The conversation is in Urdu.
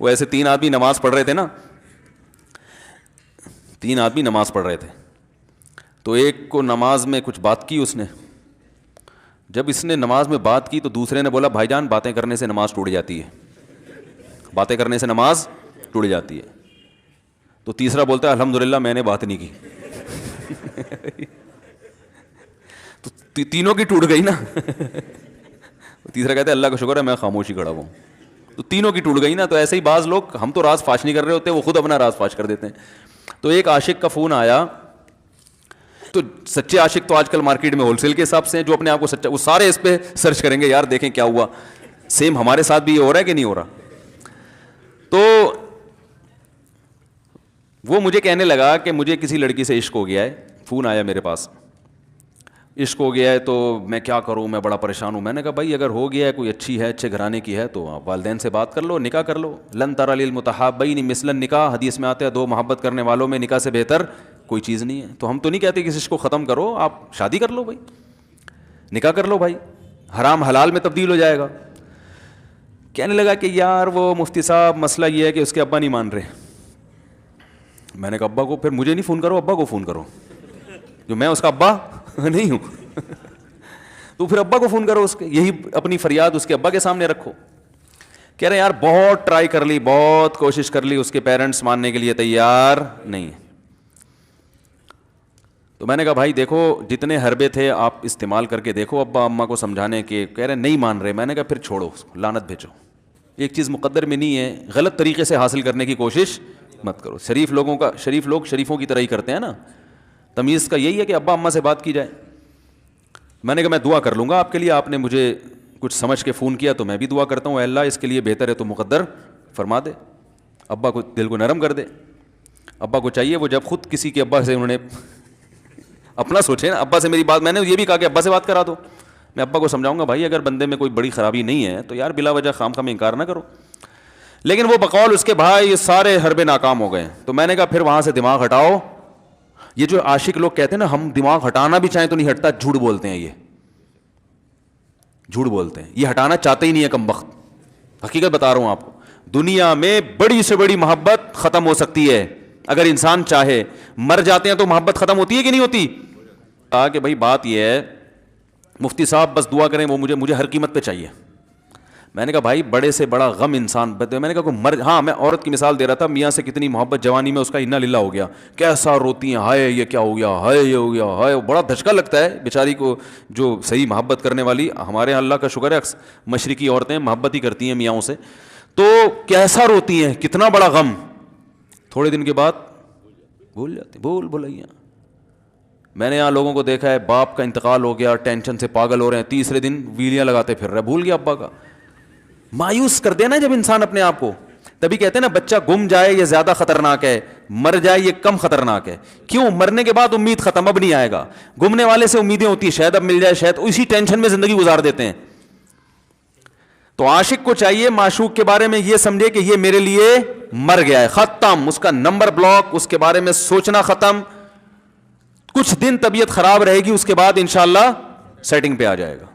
وہ ایسے 3 آدمی نماز پڑھ رہے تھے نا, 3 آدمی نماز پڑھ رہے تھے, تو ایک کو نماز میں کچھ بات کی اس نے. جب اس نے نماز میں بات کی تو دوسرے نے بولا بھائی جان باتیں کرنے سے نماز ٹوٹ جاتی ہے, باتیں کرنے سے نماز ٹوٹ جاتی ہے. تو تیسرا بولتا ہے الحمدللہ میں نے بات نہیں کی. تو تینوں کی ٹوٹ گئی نا. تیسرا کہتا ہے اللہ کا شکر ہے میں خاموشی کھڑا ہوں. تو تینوں کی ٹوٹ گئی نا. تو ایسے ہی بعض لوگ, ہم تو راز فاش نہیں کر رہے ہوتے, وہ خود اپنا راز فاش کر دیتے ہیں. تو ایک عاشق کا فون آیا, تو سچے عاشق تو آج کل مارکیٹ میں ہول سیل کے حساب سے ہیں, جو اپنے آپ کو سچا, وہ سارے اس پہ سرچ کریں گے یار دیکھیں کیا ہوا, سیم ہمارے ساتھ بھی یہ ہو رہا ہے کہ نہیں ہو رہا. تو وہ مجھے کہنے لگا کہ مجھے کسی لڑکی سے عشق ہو گیا ہے, فون آیا میرے پاس, عشق ہو گیا ہے تو میں کیا کروں, میں بڑا پریشان ہوں. میں نے کہا بھائی اگر ہو گیا ہے, کوئی اچھی ہے, اچھے گھرانے کی ہے, تو آپ والدین سے بات کر لو, نکاح کر لو. لن تری للمتحابین مثل النکاح, حدیث میں آتا ہے 2 محبت کرنے والوں میں نکاح سے بہتر کوئی چیز نہیں ہے. تو ہم تو نہیں کہتے کہ اس کو ختم کرو, آپ شادی کر لو بھائی, نکاح کر لو بھائی, حرام حلال میں تبدیل ہو جائے گا. کہنے لگا کہ یار وہ مفتی صاحب مسئلہ یہ ہے کہ اس کے ابا نہیں مان رہے. میں نے کہا ابا کو, پھر مجھے نہیں فون کرو, ابا کو فون کرو, جو میں اس کا ابا نہیں ہوں. تو پھر ابا کو فون کرو, اس کے یہی اپنی فریاد اس کے ابا کے سامنے رکھو. کہہ رہے یار بہت ٹرائی کر لی, بہت کوشش کر لی, اس کے پیرنٹس ماننے کے لیے تیار نہیں. تو میں نے کہا بھائی دیکھو جتنے حربے تھے آپ استعمال کر کے دیکھو ابا اماں کو سمجھانے کے. کہہ رہے نہیں مان رہے. میں نے کہا پھر چھوڑو اس کو, لعنت بھیجو. ایک چیز مقدر میں نہیں ہے, غلط طریقے سے حاصل کرنے کی کوشش مت کرو. شریف لوگ شریفوں کی طرح ہی کرتے ہیں نا. تمیز کا یہی ہے کہ ابا اماں سے بات کی جائے. میں نے کہا میں دعا کر لوں گا آپ کے لیے, آپ نے مجھے کچھ سمجھ کے فون کیا تو میں بھی دعا کرتا ہوں, اے اللہ اس کے لیے بہتر ہے تو مقدر فرما دے, ابا کو دل کو نرم کر دے. ابا کو چاہیے وہ جب خود کسی کے ابا سے انہوں نے اپنا سوچے نا, ابا سے میری بات, میں نے یہ بھی کہا کہ ابا سے بات کرا دو. میں ابا کو سمجھاؤں گا بھائی اگر بندے میں کوئی بڑی خرابی نہیں ہے تو یار بلا وجہ خام خام انکار نہ کرو. لیکن وہ بقول اس کے بھائی یہ سارے حربے ناکام ہو گئے. تو میں نے کہا پھر وہاں سے دماغ ہٹاؤ. یہ جو عاشق لوگ کہتے ہیں نا ہم دماغ ہٹانا بھی چاہیں تو نہیں ہٹتا, جھوٹ بولتے ہیں, یہ جھوٹ بولتے ہیں, یہ ہٹانا چاہتے ہی نہیں ہے کم وقت. حقیقت بتا رہا ہوں آپ کو, دنیا میں بڑی سے بڑی محبت ختم ہو سکتی ہے اگر انسان چاہے. مر جاتے ہیں تو محبت ختم ہوتی ہے کہ نہیں ہوتی؟ کہا کہ بھائی بات یہ ہے مفتی صاحب بس دعا کریں, وہ مجھے ہر قیمت پہ چاہیے. میں نے کہا بھائی بڑے سے بڑا غم انسان, میں نے کہا کوئی ہاں میں عورت کی مثال دے رہا تھا, میاں سے کتنی محبت جوانی میں اس کا انا للہ ہو گیا, کیسا روتی ہیں, ہائے یہ کیا ہو گیا, ہائے یہ ہو گیا, ہائے. بڑا دھچکا لگتا ہے بیچاری کو جو صحیح محبت کرنے والی. ہمارے اللہ کا شکر ہے مشرقی عورتیں محبت ہی کرتی ہیں میاں سے, تو کیسا روتی ہیں, کتنا بڑا غم. تھوڑے دن کے بعد بھول جاتی, بھلائیاں. میں نے یہاں لوگوں کو دیکھا ہے باپ کا انتقال ہو گیا, ٹینشن سے پاگل ہو رہے ہیں, تیسرے دن ویلیاں لگاتے پھر رہے, بھول گیا ابا کا. مایوس کر دینا جب انسان اپنے آپ کو. تبھی کہتے ہیں نا بچہ گم جائے یہ زیادہ خطرناک ہے, مر جائے یہ کم خطرناک ہے. کیوں؟ مرنے کے بعد امید ختم, اب نہیں آئے گا. گمنے والے سے امیدیں ہوتی ہیں شاید اب مل جائے, شاید اسی ٹینشن میں زندگی گزار دیتے ہیں. تو عاشق کو چاہیے معشوق کے بارے میں یہ سمجھے کہ یہ میرے لیے مر گیا ہے, ختم, اس کا نمبر بلاک, اس کے بارے میں سوچنا ختم. کچھ دن طبیعت خراب رہے گی, اس کے بعد انشاءاللہ سیٹنگ پہ آ جائے گا.